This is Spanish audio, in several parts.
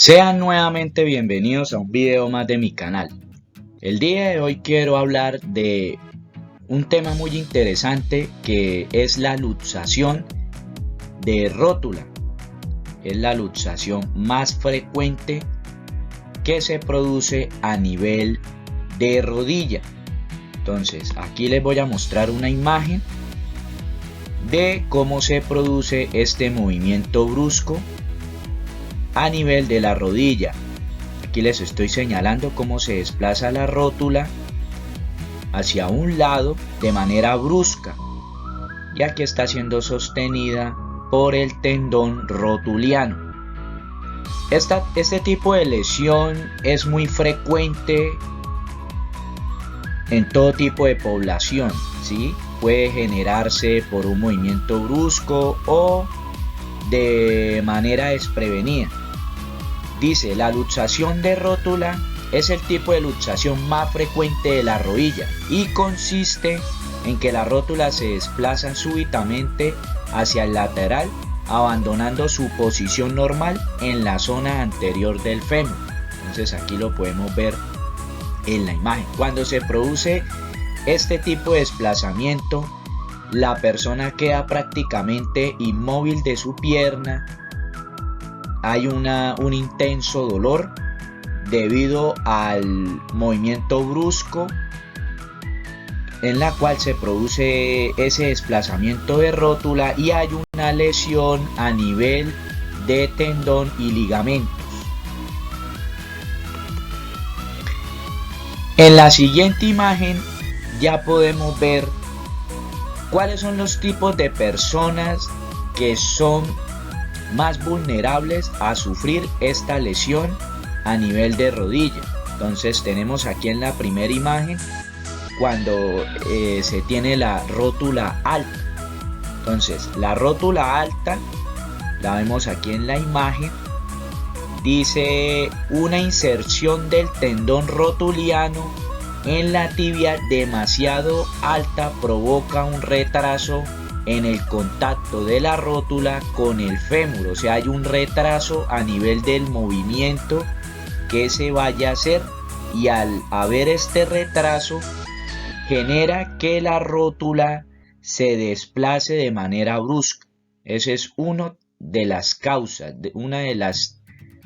Sean nuevamente bienvenidos a un video más de mi canal. El día de hoy quiero hablar de un tema muy interesante que es la luxación de rótula. Es la luxación más frecuente que se produce a nivel de rodilla. Entonces aquí les voy a mostrar una imagen de cómo se produce este movimiento brusco a nivel de la rodilla. Aquí les estoy señalando cómo se desplaza la rótula hacia un lado de manera brusca, ya que está siendo sostenida por el tendón rotuliano. Este tipo de lesión es muy frecuente en todo tipo de población, ¿sí? Puede generarse por un movimiento brusco o de manera desprevenida. Dice, la luxación de rótula es el tipo de luxación más frecuente de la rodilla y consiste en que la rótula se desplaza súbitamente hacia el lateral, abandonando su posición normal en la zona anterior del fémur. Entonces aquí lo podemos ver en la imagen. Cuando se produce este tipo de desplazamiento, la persona queda prácticamente inmóvil de su pierna. Hay un intenso dolor debido al movimiento brusco en la cual se produce ese desplazamiento de rótula, y hay una lesión a nivel de tendón y ligamentos. En la siguiente imagen ya podemos ver cuáles son los tipos de personas que son más vulnerables a sufrir esta lesión a nivel de rodilla. Entonces tenemos aquí en la primera imagen cuando se tiene la rótula alta. Entonces la rótula alta la vemos aquí en la imagen. Dice, una inserción del tendón rotuliano en la tibia demasiado alta provoca un retraso en el contacto de la rótula con el fémur. O sea, hay un retraso a nivel del movimiento que se vaya a hacer, y al haber este retraso genera que la rótula se desplace de manera brusca. Esa es una de las causas, una de las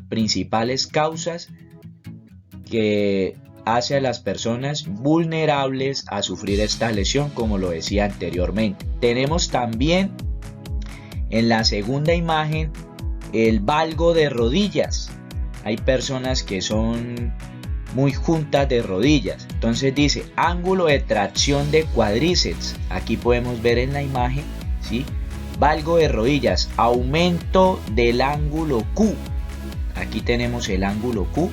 principales causas que hace a las personas vulnerables a sufrir esta lesión, como lo decía anteriormente. Tenemos también en la segunda imagen el valgo de rodillas. Hay personas que son muy juntas de rodillas. Entonces dice, ángulo de tracción de cuádriceps. Aquí podemos ver en la imagen, ¿sí? Valgo de rodillas, aumento del ángulo Q. Aquí tenemos el ángulo Q.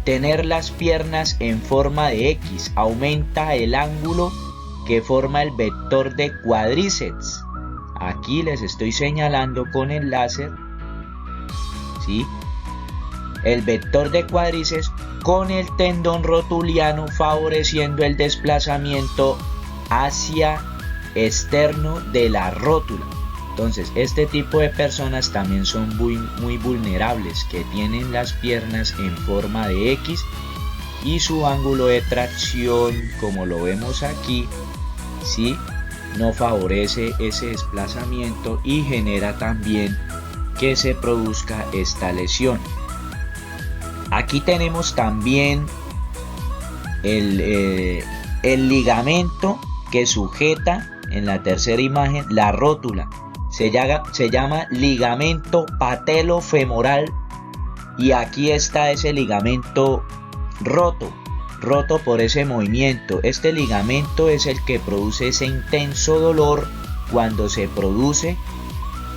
Tener las piernas en forma de X, aumenta el ángulo que forma el vector de cuádriceps. Aquí les estoy señalando con el láser, ¿sí? El vector de cuádriceps con el tendón rotuliano, favoreciendo el desplazamiento hacia externo de la rótula. Entonces este tipo de personas también son muy vulnerables, que tienen las piernas en forma de X y su ángulo de tracción, como lo vemos aquí, ¿sí?, no favorece ese desplazamiento y genera también que se produzca esta lesión. Aquí tenemos también el ligamento que sujeta en la tercera imagen la rótula. Se llama ligamento patelofemoral, y aquí está ese ligamento roto por ese movimiento. Este ligamento es el que produce ese intenso dolor cuando se produce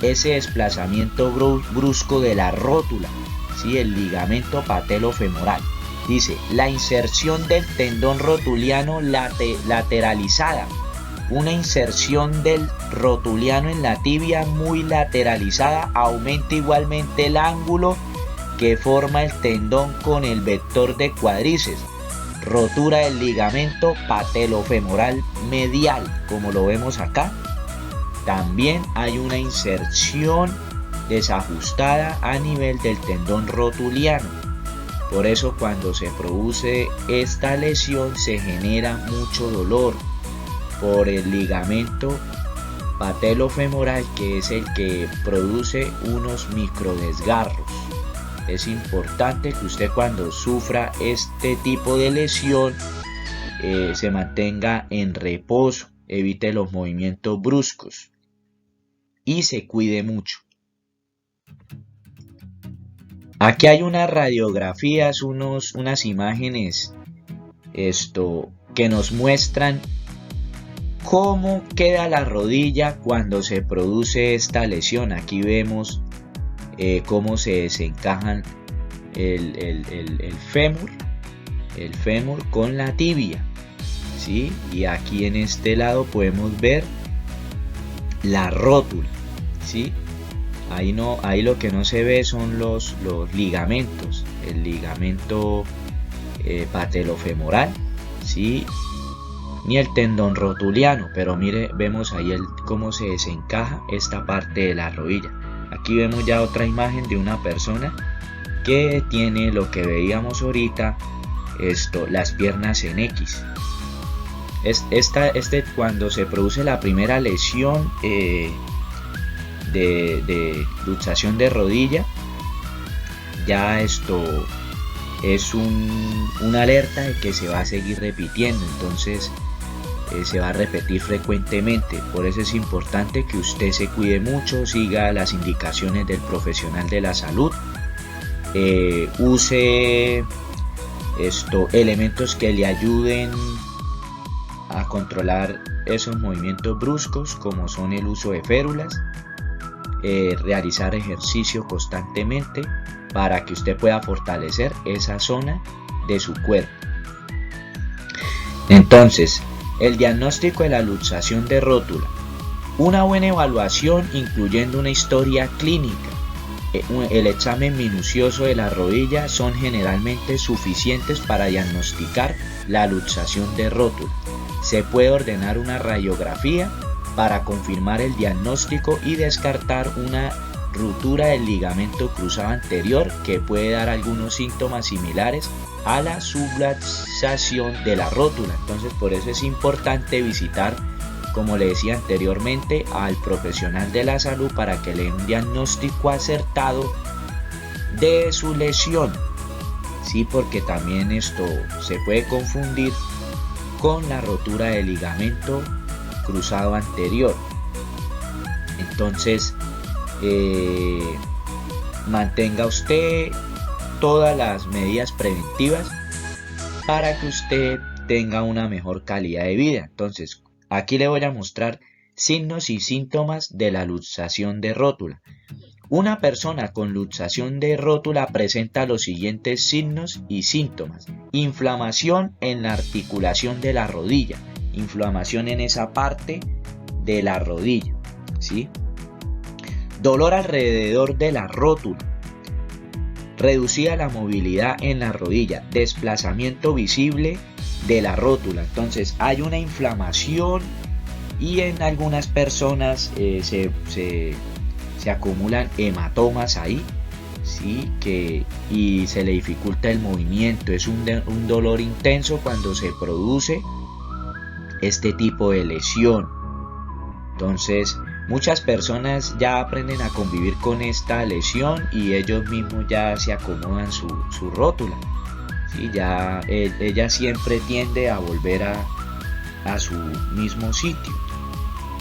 ese desplazamiento brusco de la rótula, ¿sí? El ligamento patelofemoral. Dice, la inserción del tendón rotuliano lateralizada. Una inserción del rotuliano en la tibia muy lateralizada aumenta igualmente el ángulo que forma el tendón con el vector de cuádriceps. Rotura del ligamento patelofemoral medial, como lo vemos acá. También hay una inserción desajustada a nivel del tendón rotuliano. Por eso cuando se produce esta lesión se genera mucho dolor por el ligamento patelofemoral, que es el que produce unos microdesgarros. Es importante que usted cuando sufra este tipo de lesión se mantenga en reposo, evite los movimientos bruscos y se cuide mucho. Aquí hay unas radiografías, unas imágenes que nos muestran cómo queda la rodilla cuando se produce esta lesión. Aquí vemos cómo se desencajan el fémur con la tibia, ¿sí? Y aquí en este lado podemos ver la rótula, ¿sí? Ahí lo que no se ve son los ligamentos, el ligamento patelofemoral, ¿sí? Ni el tendón rotuliano, pero mire, vemos ahí cómo se desencaja esta parte de la rodilla. Aquí vemos ya otra imagen de una persona que tiene lo que veíamos ahorita, las piernas en X. Cuando se produce la primera lesión de luxación de rodilla, ya esto es una alerta de que se va a seguir repitiendo, entonces se va a repetir frecuentemente. Por eso es importante que usted se cuide mucho, siga las indicaciones del profesional de la salud, use elementos que le ayuden a controlar esos movimientos bruscos, como son el uso de férulas, realizar ejercicio constantemente para que usted pueda fortalecer esa zona de su cuerpo. Entonces, el diagnóstico de la luxación de rótula: una buena evaluación incluyendo una historia clínica, el examen minucioso de la rodilla son generalmente suficientes para diagnosticar la luxación de rótula. Se puede ordenar una radiografía para confirmar el diagnóstico y descartar una ruptura del ligamento cruzado anterior, que puede dar algunos síntomas similares a la subluxación de la rótula. Entonces, por eso es importante visitar, como le decía anteriormente, al profesional de la salud para que le dé un diagnóstico acertado de su lesión, sí, porque también esto se puede confundir con la rotura del ligamento cruzado anterior. Entonces, mantenga usted todas las medidas preventivas para que usted tenga una mejor calidad de vida. Entonces, aquí le voy a mostrar signos y síntomas de la luxación de rótula. Una persona con luxación de rótula presenta los siguientes signos y síntomas: inflamación en la articulación de la rodilla, inflamación en esa parte de la rodilla, ¿sí? Dolor alrededor de la rótula, reducida la movilidad en la rodilla, desplazamiento visible de la rótula. Entonces hay una inflamación y en algunas personas se acumulan hematomas ahí, ¿sí? Y se le dificulta el movimiento. Es un dolor intenso cuando se produce este tipo de lesión. Entonces, muchas personas ya aprenden a convivir con esta lesión y ellos mismos ya se acomodan su rótula, ¿sí? Ya ella siempre tiende a volver a su mismo sitio.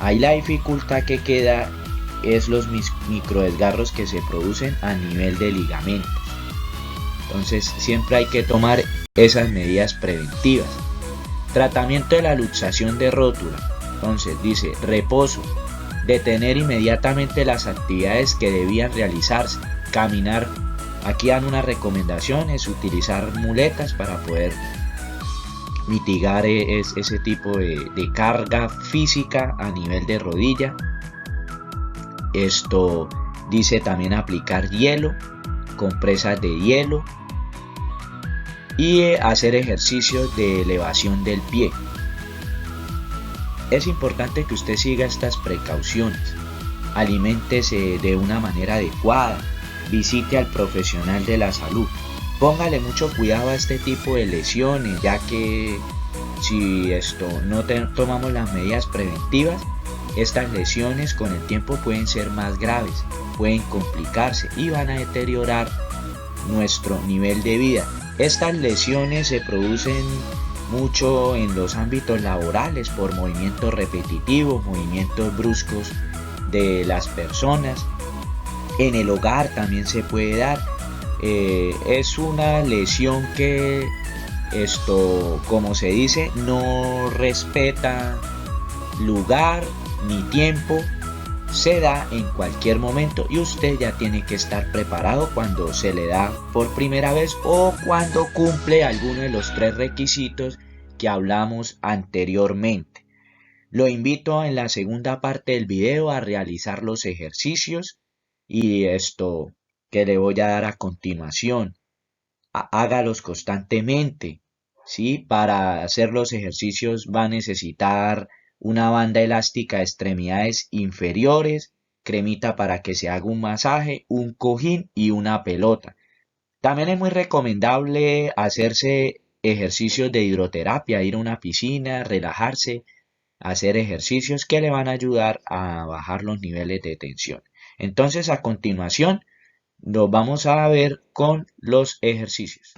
Ahí la dificultad que queda es los microdesgarros que se producen a nivel de ligamentos. Entonces siempre hay que tomar esas medidas preventivas. Tratamiento de la luxación de rótula. Entonces dice: reposo, detener inmediatamente las actividades que debían realizarse, caminar. Aquí dan unas recomendaciones: utilizar muletas para poder mitigar ese tipo de carga física a nivel de rodilla. Esto dice también aplicar hielo, compresas de hielo y hacer ejercicios de elevación del pie. Es importante que usted siga estas precauciones. aliméntese de una manera adecuada, visite al profesional de la salud. Póngale mucho cuidado a este tipo de lesiones, ya que si no tomamos las medidas preventivas, estas lesiones con el tiempo pueden ser más graves, pueden complicarse y van a deteriorar nuestro nivel de vida. Estas lesiones se producen mucho en los ámbitos laborales por movimientos repetitivos, movimientos bruscos de las personas. En el hogar también se puede dar. Es una lesión que como se dice, no respeta lugar ni tiempo, se da en cualquier momento y usted ya tiene que estar preparado cuando se le da por primera vez o cuando cumple alguno de los 3 requisitos que hablamos anteriormente. Lo invito en la segunda parte del video a realizar los ejercicios y que le voy a dar a continuación. Hágalos constantemente, ¿sí? Para hacer los ejercicios va a necesitar una banda elástica de extremidades inferiores, cremita para que se haga un masaje, un cojín y una pelota. También es muy recomendable hacerse ejercicios de hidroterapia, ir a una piscina, relajarse, hacer ejercicios que le van a ayudar a bajar los niveles de tensión. Entonces, a continuación, nos vamos a ver con los ejercicios.